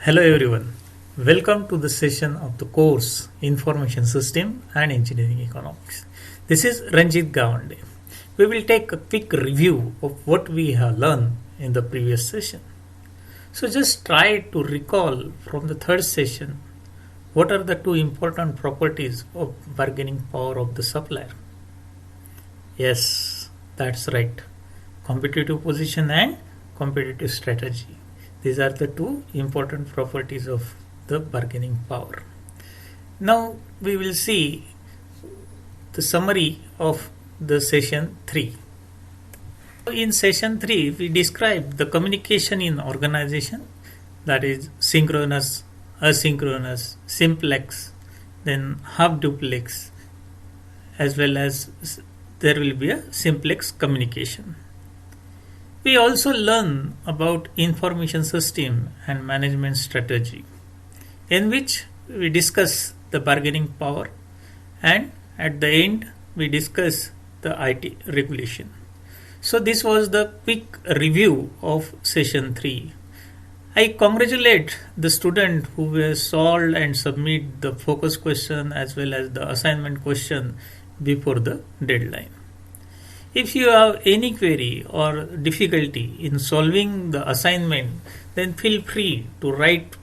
Hello everyone. Welcome to the session of the course Information System and Engineering Economics. This is Ranjit Gawande. We will take a quick review of what we have learned in the previous session. So just try to recall from the third session what are the two important properties of bargaining power of the supplier. Yes, that's right. Competitive position and competitive strategy. These are the two important properties of the bargaining power. Now we will see the summary of the session 3. In session 3, we describe the communication in organization, that is synchronous, asynchronous, simplex, then half duplex, as well as there will be a simplex communication. We also learn about information system and management strategy, in which we discuss the bargaining power, and at the end we discuss the IT regulation. So this was the quick review of session 3. I congratulate the student who has solved and submit the focus question as well as the assignment question before the deadline. If you have any query or difficulty in solving the assignment, then feel free to write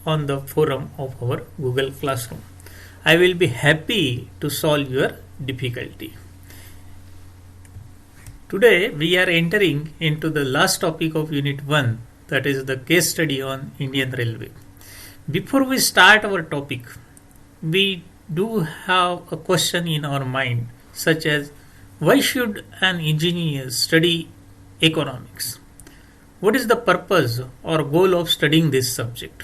on the forum of our Google Classroom. I will be happy to solve your difficulty. Today we are entering into the last topic of Unit 1, that is the case study on Indian Railway. Before we start our topic, we do have a question in our mind, such as why should an engineer study economics? What is the purpose or goal of studying this subject?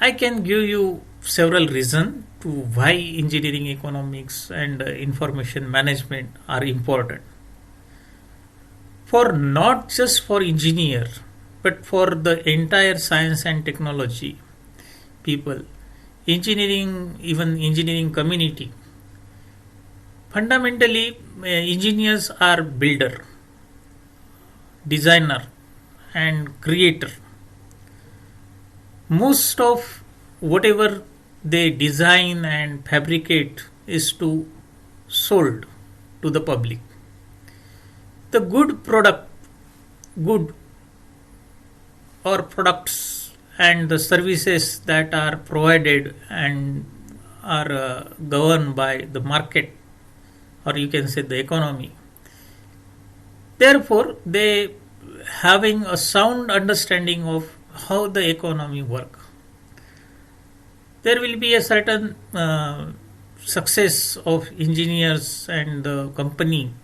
I can give you several reasons to why engineering economics and information management are important. For not just for engineer, but for the entire science and technology people, engineering, even engineering community. Fundamentally, engineers are builder, designer and creator. Most of whatever they design and fabricate is to sold to the public. The good or products and the services that are provided and are governed by the market, or you can say the economy. Therefore, they having a sound understanding of how the economy work. There will be a certain success of engineers and the company.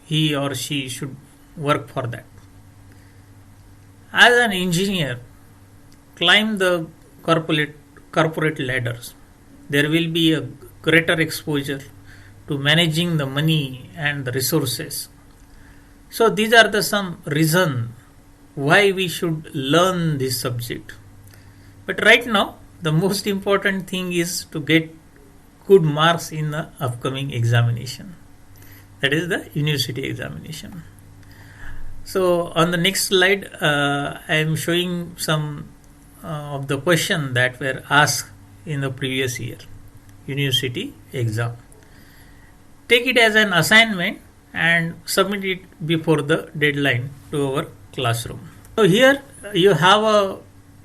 He or she should work for that. As an engineer, climb the corporate ladders. There will be a greater exposure to managing the money and the resources. So these are the some reason why we should learn this subject. But right now, the most important thing is to get good marks in the upcoming examination. That is the university examination. So on the next slide, I am showing some of the questions that were asked in the previous year university exam. Take it as an assignment and submit it before the deadline to our classroom. So here you have a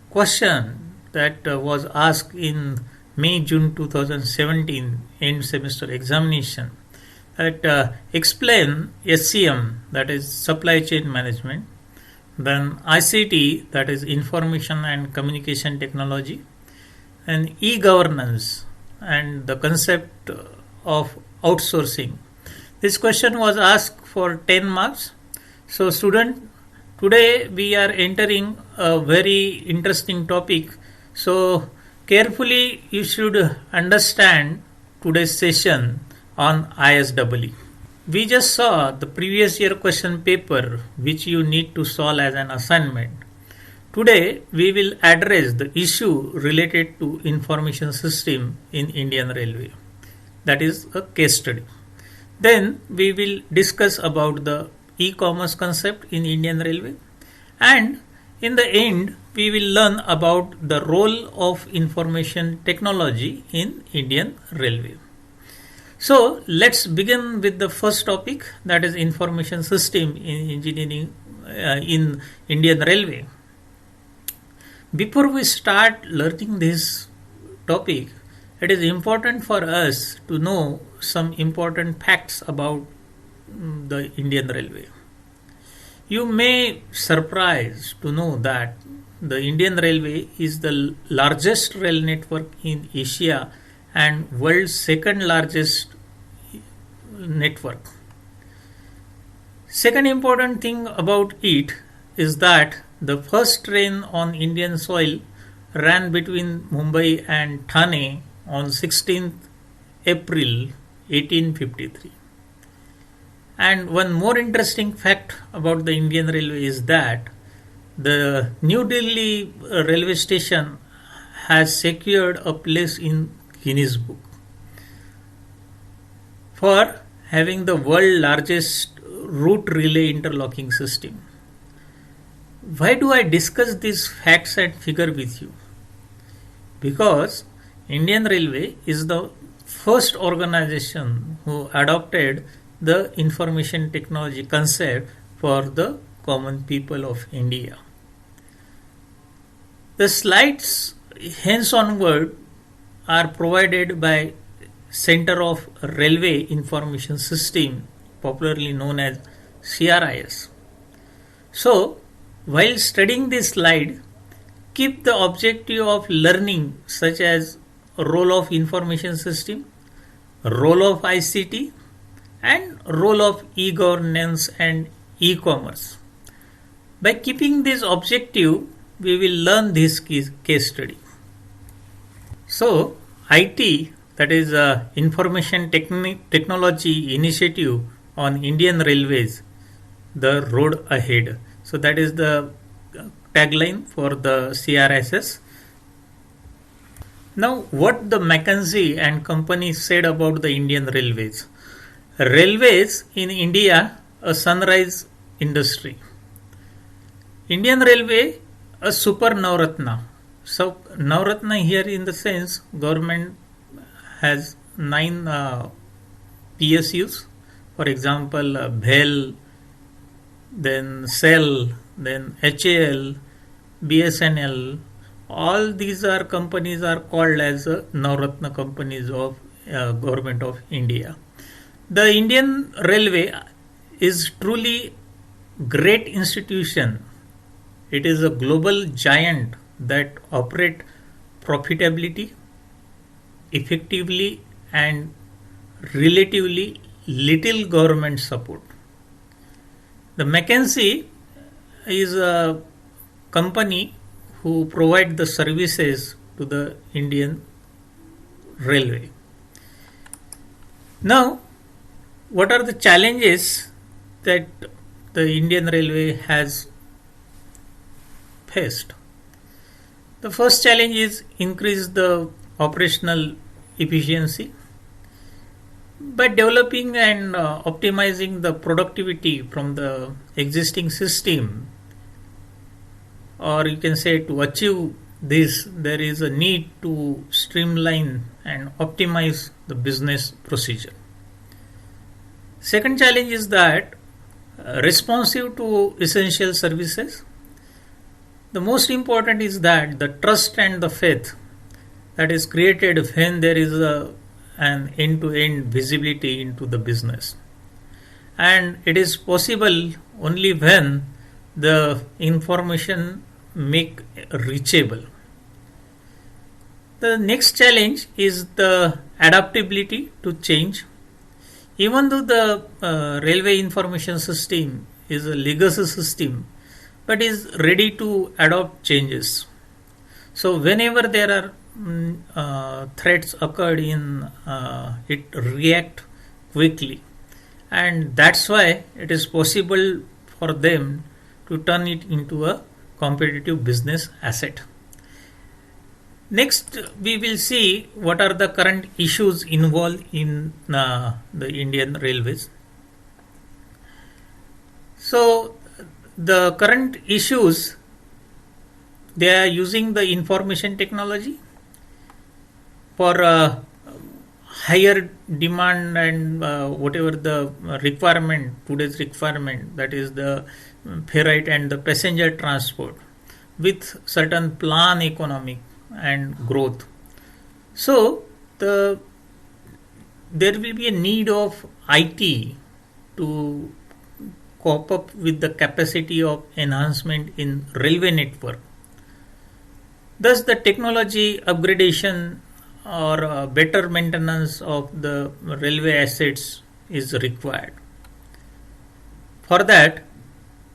question that was asked in May-June 2017 end semester examination, that explain SCM, that is supply chain management, then ICT, that is information and communication technology, and e-governance and the concept of outsourcing. This question was asked for 10 marks. So student, today we are entering a very interesting topic. So carefully you should understand today's session on ISEE. We just saw the previous year question paper which you need to solve as an assignment. Today we will address the issue related to information system in Indian Railway. That is a case study. Then we will discuss about the e-commerce concept in Indian Railway, and in the end we will learn about the role of information technology in Indian Railway. So let's begin with the first topic, that is information system in engineering in Indian Railway. Before we start learning this topic, it is important for us to know some important facts about the Indian Railway. You may surprise to know that the Indian Railway is the largest rail network in Asia and world's second largest network. Second important thing about it is that the first train on Indian soil ran between Mumbai and Thane on 16th April 1853. And one more interesting fact about the Indian Railway is that the New Delhi railway station has secured a place in Guinness Book for having the world's largest route relay interlocking system. Why do I discuss these facts and figure with you? Because Indian Railway is the first organization who adopted the information technology concept for the common people of India. The slides hence onward are provided by Center of Railway Information System, popularly known as CRIS. So, while studying this slide, keep the objective of learning such as role of information system, role of ICT, and role of e-governance and e-commerce. By keeping this objective, we will learn this case study. So, IT, that is Information Technology Initiative on Indian Railways, the road ahead. So that is the tagline for the CRSS. Now, what the McKinsey and company said about the Indian Railways. Railways in India, a sunrise industry. Indian Railway, a super Navratna. So Navratna here in the sense government has 9 PSUs. For example, BHEL, then CEL, then HAL, BSNL. All these are companies are called as Navratna companies of government of India. The Indian Railway is truly great institution. It is a global giant that operate profitability, effectively, and relatively little government support. The McKinsey is a company who provide the services to the Indian Railway. Now, what are the challenges that the Indian Railway has faced? The first challenge is increase the operational efficiency. By developing and optimizing the productivity from the existing system, or you can say to achieve this, there is a need to streamline and optimize the business procedure. Second challenge is that responsive to essential services. The most important is that the trust and the faith that is created when there is an end-to-end visibility into the business. And it is possible only when the information make reachable. The next challenge is the adaptability to change. Even though the railway information system is a legacy system, but is ready to adopt changes. So whenever there are threats occurred in it react quickly, and that's why it is possible for them to turn it into a competitive business asset. Next, we will see what are the current issues involved in the Indian Railways. So, the current issues they are using the information technology for higher demand and whatever the requirement, today's requirement, that is the ferrite and the passenger transport with certain plan economic and growth. So there will be a need of IT to cope up with the capacity of enhancement in railway network. Thus, the technology upgradation or better maintenance of the railway assets is required. For that,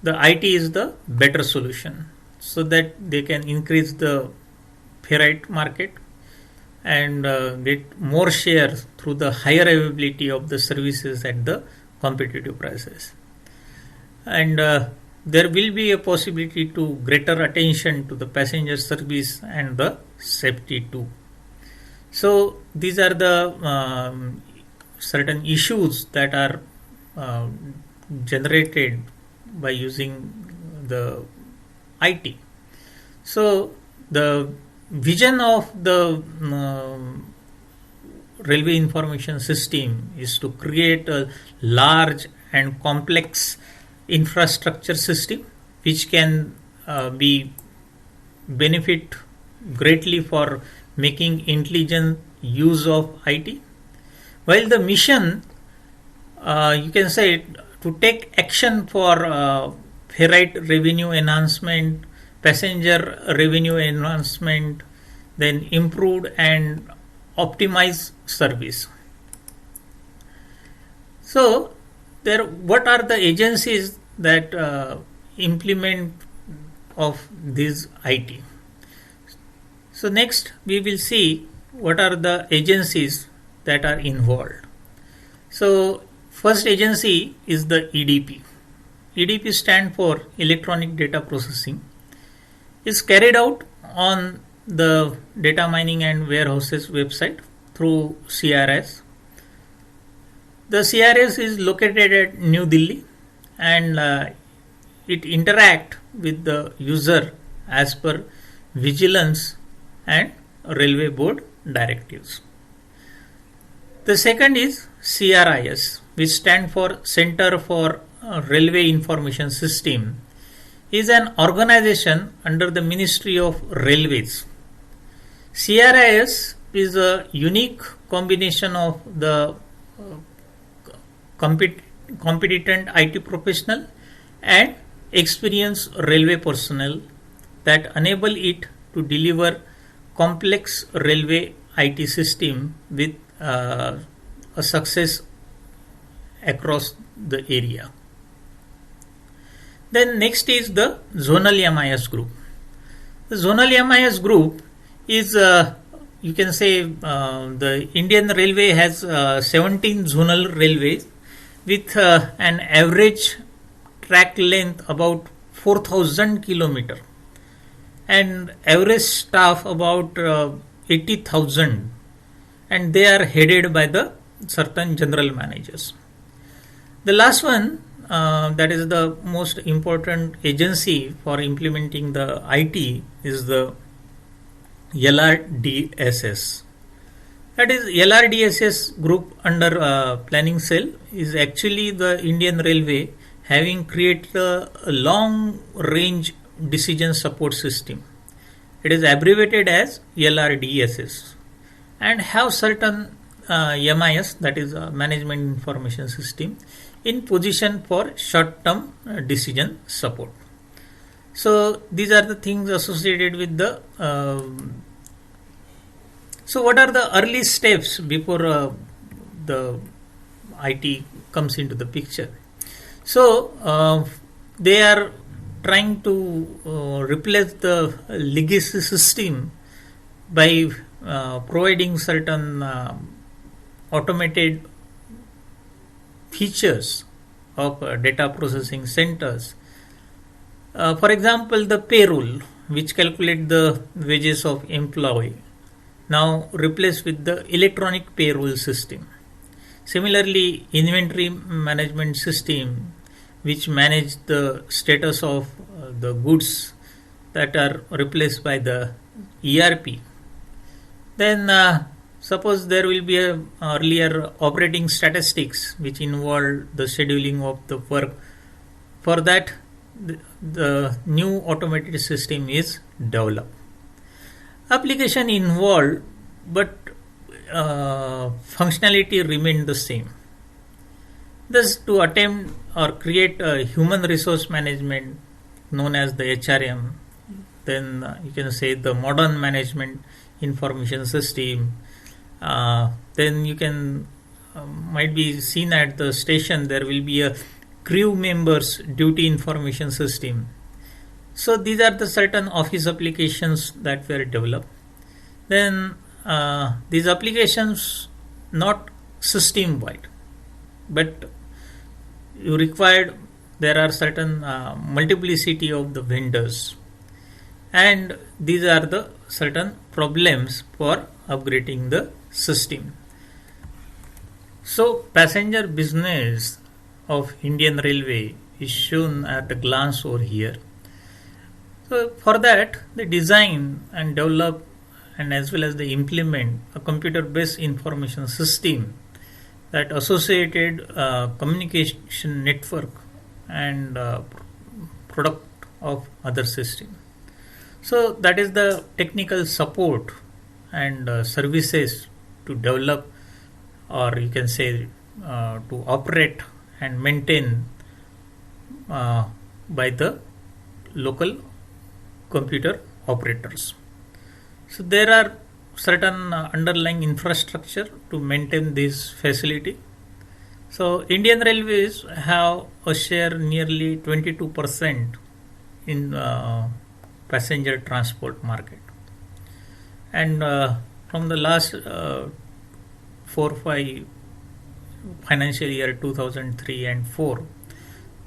the IT is the better solution so that they can increase the ferrite market and get more shares through the higher availability of the services at the competitive prices. And there will be a possibility to greater attention to the passenger service and the safety too. So these are the certain issues that are generated by using the IT. So the vision of the railway information system is to create a large and complex infrastructure system which can be benefit greatly for making intelligent use of IT. While the mission, you can say, to take action for ferrite revenue enhancement, passenger revenue enhancement, then improved and optimized service. So, what are the agencies that implement of this IT? So next we will see what are the agencies that are involved. So first agency is the EDP. EDP stand for Electronic Data Processing. Is carried out on the data mining and warehouses website through CRS. The CRS is located at New Delhi and it interact with the user as per vigilance and railway board directives. The second is CRIS, which stand for Center for Railway Information System, is an organization under the Ministry of Railways. CRIS is a unique combination of the competent IT professional and experienced railway personnel that enable it to deliver complex railway IT system with a success across the area. Then next is the Zonal MIS group. The Zonal MIS group is you can say the Indian Railway has 17 zonal railways with an average track length about 4,000 kilometer and average staff about 80,000, and they are headed by the certain general managers. The last one, that is the most important agency for implementing the IT, is the LRDSS. That is LRDSS group under planning cell is actually the Indian Railway having created a long range decision support system. It is abbreviated as LRDSS and have certain MIS, that is Management Information System, in position for short term decision support. So these are the things associated with the so what are the early steps before the IT comes into the picture? So they are trying to replace the legacy system by providing certain automated features of data processing centers. For example, the payroll, which calculate the wages of employee, now replaced with the electronic payroll system. Similarly, inventory management system, which manage the status of the goods, that are replaced by the ERP. Then suppose there will be a earlier operating statistics which involve the scheduling of the work. For that, the new automated system is developed. Application involved, but functionality remained the same. Thus, to attempt or create a human resource management known as the HRM, then you can say the modern management information system. Then you can might be seen at the station there will be a crew members duty information system. So these are the certain office applications that were developed. Then these applications not system wide, but you required there are certain multiplicity of the vendors, and these are the certain problems for upgrading the system. So passenger business of Indian Railway is shown at a glance over here. So for that, they design and develop and as well as they implement a computer-based information system that associated communication network and product of other system. So that is the technical support and services to develop, or you can say to operate and maintain by the local computer operators. So there are certain underlying infrastructure to maintain this facility. So Indian Railways have a share nearly 22% in passenger transport market, and from the last 4-5 financial year 2003 and 4,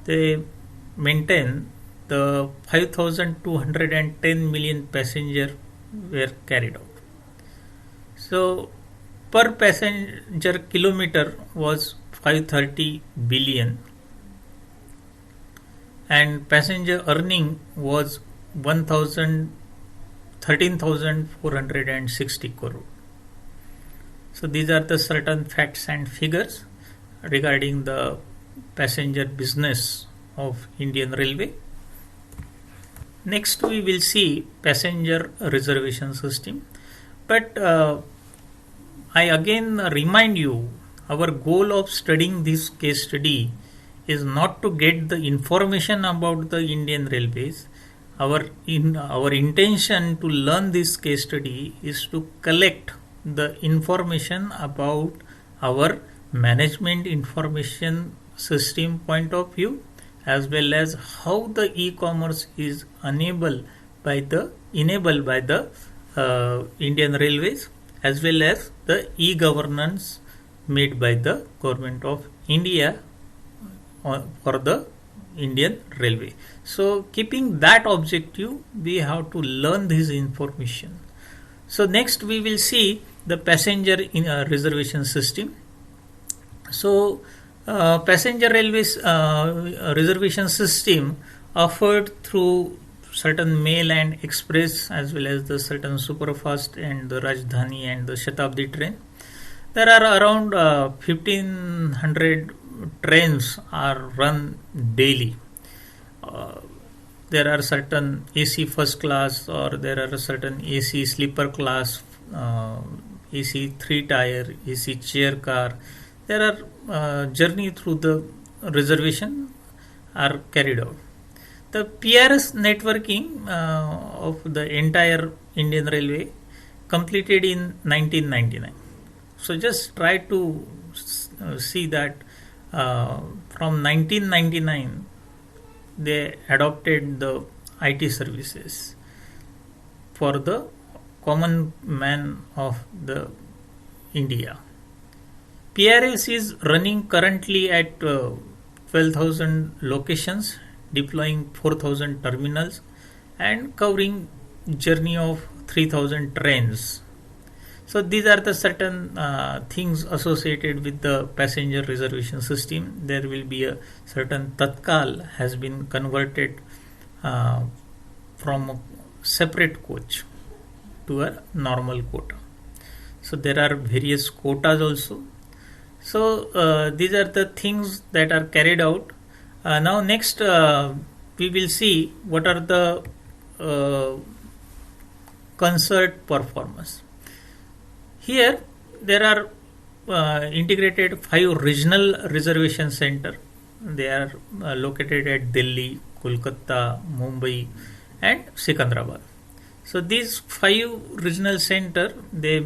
they maintain the 5,210 million passenger were carried out. So per passenger kilometer was 530 billion, and passenger earning was 13,460 crore. So these are the certain facts and figures regarding the passenger business of Indian Railway. Next we will see passenger reservation system, but I again remind you, our goal of studying this case study is not to get the information about the Indian Railways. Our intention to learn this case study is to collect the information about our management information system point of view, as well as how the e-commerce is enabled by the Indian Railways, as well as the e-governance made by the Government of India for the Indian Railway. So keeping that objective, we have to learn this information. So next we will see the passenger reservation system. So passenger railways reservation system offered through certain mail and express, as well as the certain superfast and the Rajdhani and the Shatabdi train. There are around 1500 trains are run daily. There are certain AC first class, or there are certain AC sleeper class, AC 3-tier, AC chair car. There are journey through the reservation are carried out. The PRS networking of the entire Indian Railway completed in 1999. So just try to see that from 1999 they adopted the IT services for the common man of the India. PRS is running currently at 12,000 locations, deploying 4,000 terminals and covering journey of 3,000 trains. So these are the certain things associated with the passenger reservation system. There will be a certain Tatkal has been converted from separate coach to a normal quota. So there are various quotas also. So these are the things that are carried out. Now next we will see what are the concert performance. Here there are integrated 5 regional reservation center. They are located at Delhi, Kolkata, Mumbai and Secunderabad. So these 5 regional center, they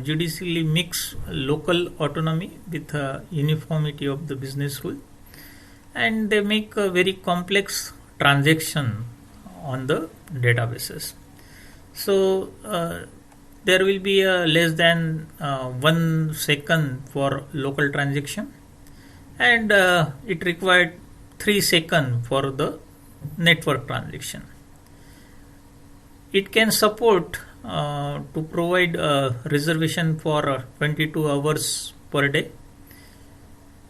judiciously mix local autonomy with uniformity of the business rule, and they make a very complex transaction on the databases. So there will be less than 1 second for local transaction, and it required 3 seconds for the network transaction. It can support to provide reservation for 22 hours per day,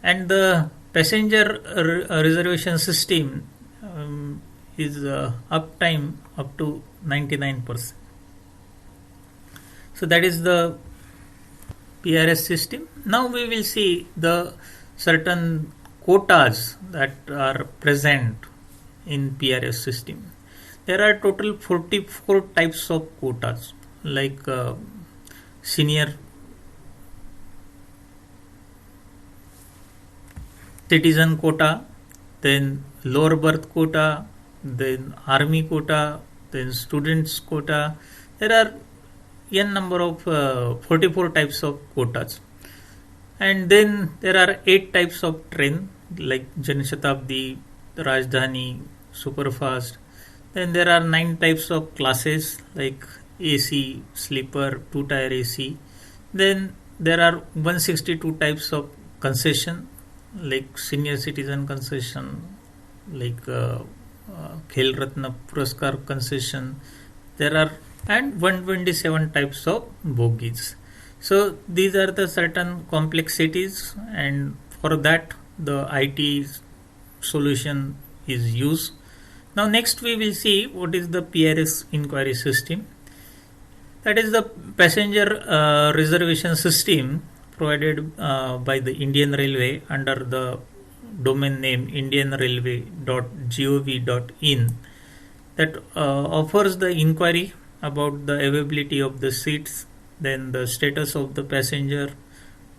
and the passenger reservation system is uptime up to 99%. So that is the PRS system. Now we will see the certain quotas that are present in PRS system. There are total 44 types of quotas, like senior citizen quota, then lower berth quota, then army quota, then students quota. There are n number of 44 types of quotas, and then there are 8 types of train, like Janashatabdi, Rajdhani, Superfast. Then there are 9 types of classes, like AC, sleeper, 2-tier AC. Then there are 162 types of concession, like senior citizen concession, like Khel Ratna Puraskar concession. There are and 127 types of bogies. So these are the certain complexities, and for that the IT solution is used. Now next we will see what is the PRS inquiry system. That is the passenger reservation system provided by the Indian Railway under the domain name indianrailway.gov.in, that offers the inquiry about the availability of the seats, then the status of the passenger,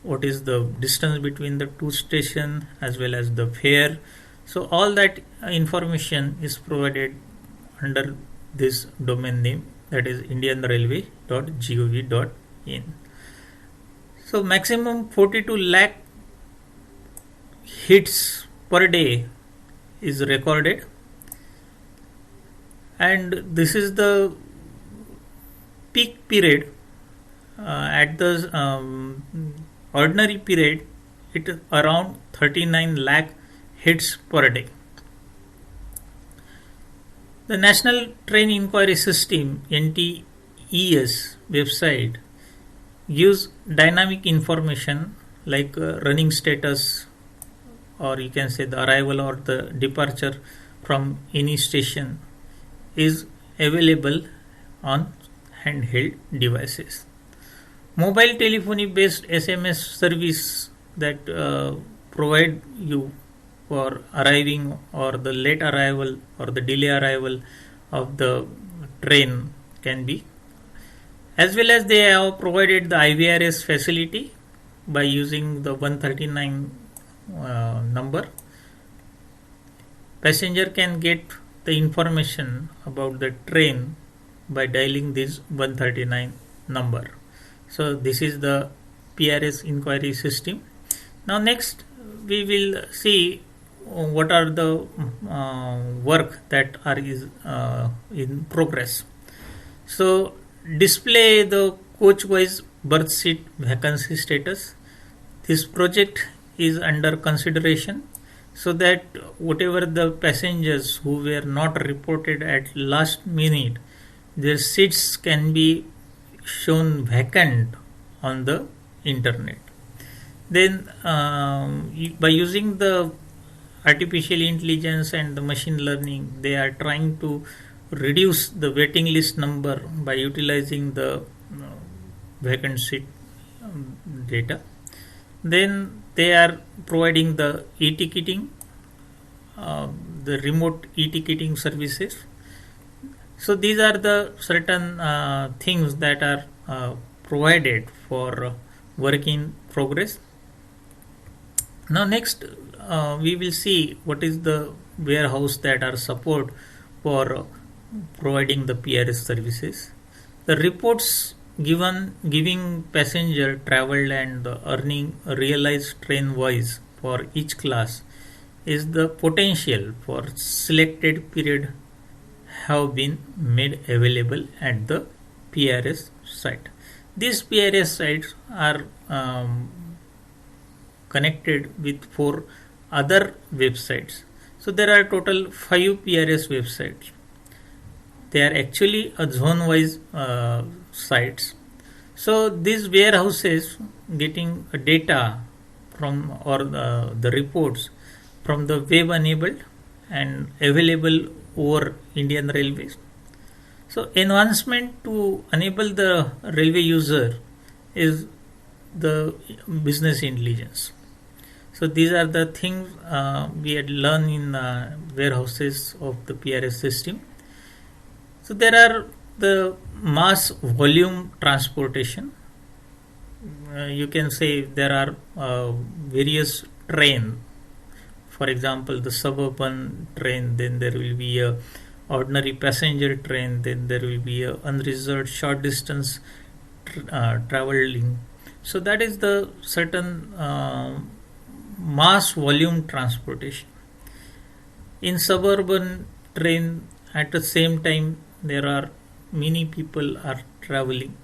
what is the distance between the 2 stations, as well as the fare. So all that information is provided under this domain name, that is indianrailway.gov.in. So maximum 42 lakh hits per day is recorded, and this is the peak period. At the ordinary period, it is around 39 lakh hits per day. The National Train Inquiry System NTES website gives dynamic information like running status, or you can say the arrival or the departure from any station is available on handheld devices. Mobile telephony based SMS service that provide you for arriving or the late arrival or the delay arrival of the train can be, as well as they have provided the IVRS facility by using the 139 number. Passenger can get the information about the train by dialing this 139 number. So this is the PRS inquiry system. Now next we will see what are the work that are in progress. So display the coach wise berth seat vacancy status. This project is under consideration, so that whatever the passengers who were not reported at last minute, their seats can be shown vacant on the internet. Then by using the artificial intelligence and the machine learning, they are trying to reduce the waiting list number by utilizing the vacant seat data. Then they are providing the e-ticketing, the remote e-ticketing services. So these are the certain things that are provided for work in progress. Now next we will see what is the warehouse that are support for providing the PRS services. The reports giving passenger traveled and earning realized train wise for each class is the potential for selected period have been made available at the PRS site. These PRS sites are connected with 4 other websites. So there are total 5 PRS websites. They are actually a zone wise sites. So these warehouses getting data from or the reports from the web enabled and available over Indian Railways. So enhancement to enable the railway user is the business intelligence. So these are the things we had learned in warehouses of the PRS system. So there are the mass volume transportation. You can say there are various train. For example, the suburban train. Then there will be a ordinary passenger train. Then there will be a unreserved short distance traveling. So that is the certain mass volume transportation. In suburban train, at the same time, there are many people are traveling.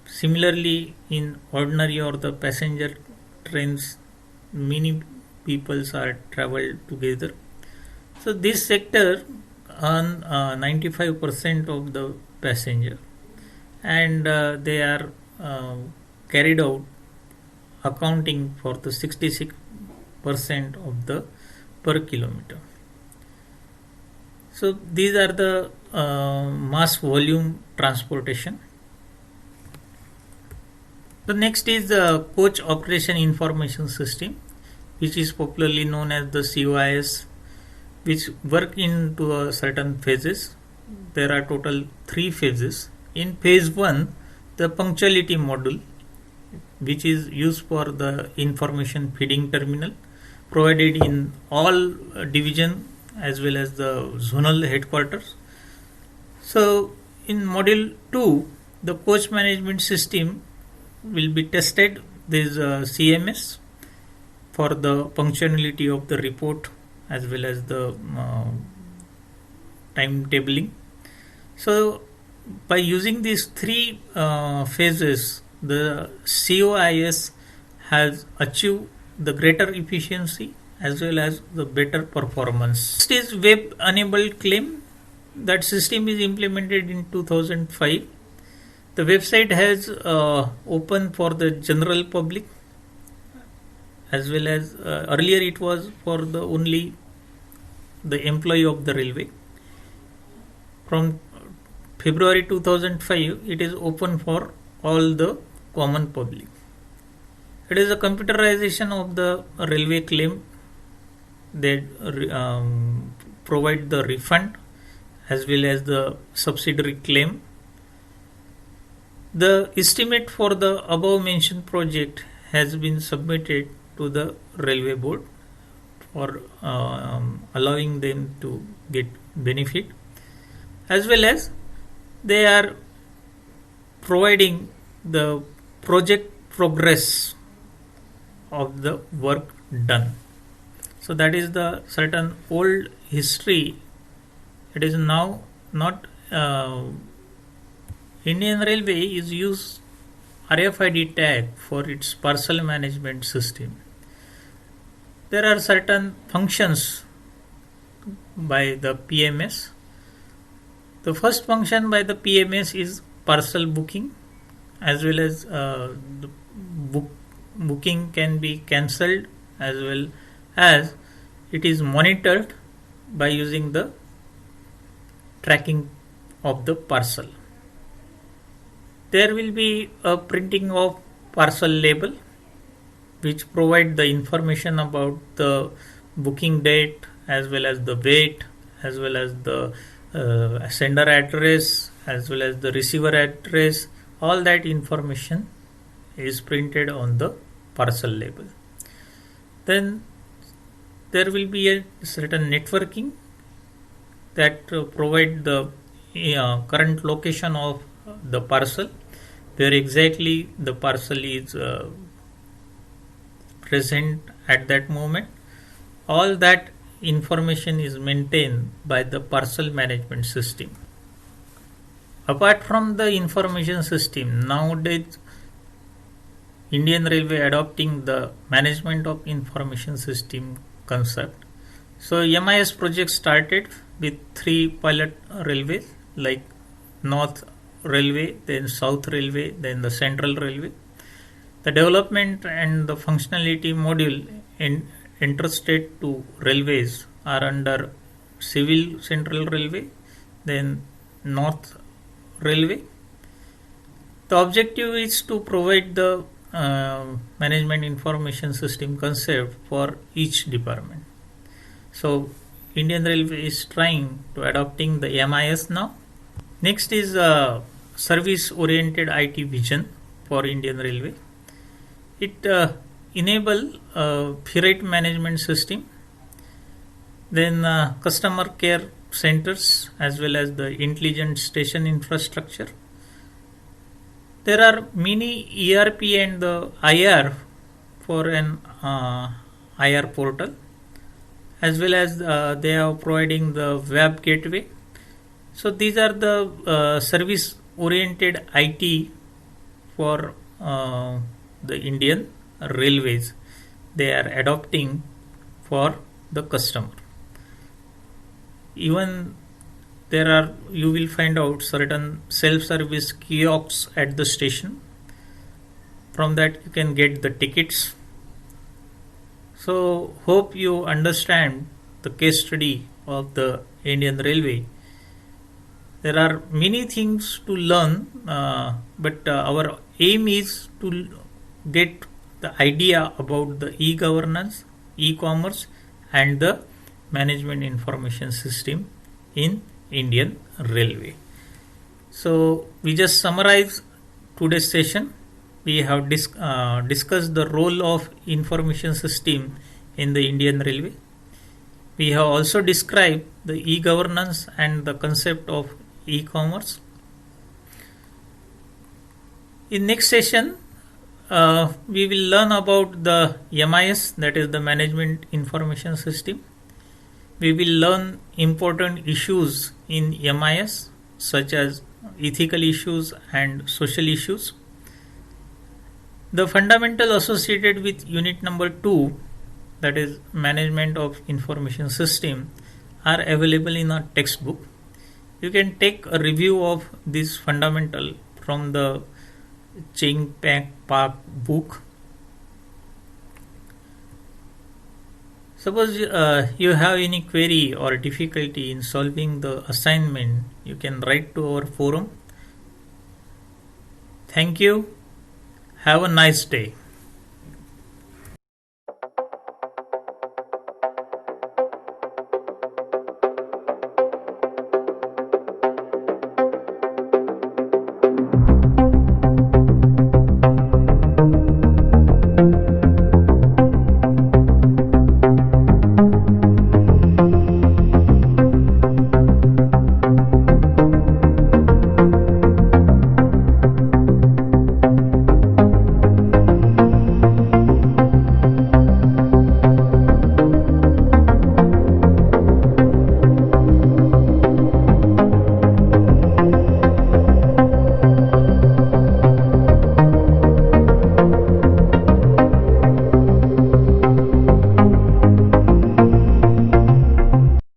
Similarly, in ordinary or the passenger trains, many peoples are traveled together. So this sector earn 95% of the passenger, and they are carried out accounting for the 66% of the per kilometer. So these are the mass volume transportation. The next is the coach operation information system, which is popularly known as the COIS, which work into certain phases. There are total 3 phases. In phase 1, the punctuality module, which is used for the information feeding terminal, provided in all division as well as the zonal headquarters. So in module 2, the coach management system will be tested. There is a CMS for the punctuality of the report as well as the timetabling. So by using these 3 phases, the COIS has achieved the greater efficiency as well as the better performance. Next is web enabled claim. That system is implemented in 2005. The website has open for the general public, as well as earlier it was for the only the employee of the railway. From February 2005, it is open for all the common public. It is a computerization of the railway claim. They provide the refund as well as the subsidiary claim. The estimate for the above mentioned project has been submitted to the railway board for allowing them to get benefit, as well as they are providing the project progress of the work done. So that is the certain old history. It is now not Indian Railway is use RFID tag for its parcel management system. There are certain functions by the PMS. The first function by the PMS is parcel booking, as well as the booking can be cancelled, as well as it is monitored by using the tracking of the parcel. There will be a printing of parcel label which provide the information about the booking date as well as the weight as well as the sender address as well as the receiver address. All that information is printed on the parcel label. Then there will be a certain networking that provide the current location of the parcel, where exactly the parcel is present at that moment. All that information is maintained by the parcel management system. Apart from the information system, nowadays Indian Railway adopting the management of information system concept. So MIS project started with 3 pilot railways like North Railway, then South Railway, then the Central Railway. The development and the functionality module in interstate to railways are under Civil Central Railway, then North Railway. The objective is to provide the management information system concept for each department. So Indian Railway is trying to adopting the MIS now. Next is service oriented IT vision for Indian Railway. It enable freight management system, then customer care centers as well as the intelligent station infrastructure. There are many ERP and the IR for an IR portal, as well as they are providing the web gateway. So these are the service oriented IT for the Indian Railways. They are adopting for the customer. Even there are, you will find out certain self-service kiosks at the station. From that you can get the tickets. So hope you understand the case study of the Indian Railway. There are many things to learn, but our aim is to get the idea about the e-governance, e-commerce and the management information system in Indian Railway. So we just summarize today's session. We have discussed the role of information system in the Indian Railway. We have also described the e-governance and the concept of e-commerce. In next session, we will learn about the MIS, that is the Management Information System. We will learn important issues in MIS such as ethical issues and social issues. The fundamental associated with unit number 2, that is Management of Information System, are available in our textbook. You can take a review of this fundamental from the Cheng Pak Park book. Suppose you have any query or difficulty in solving the assignment, you can write to our forum. Thank you. Have a nice day.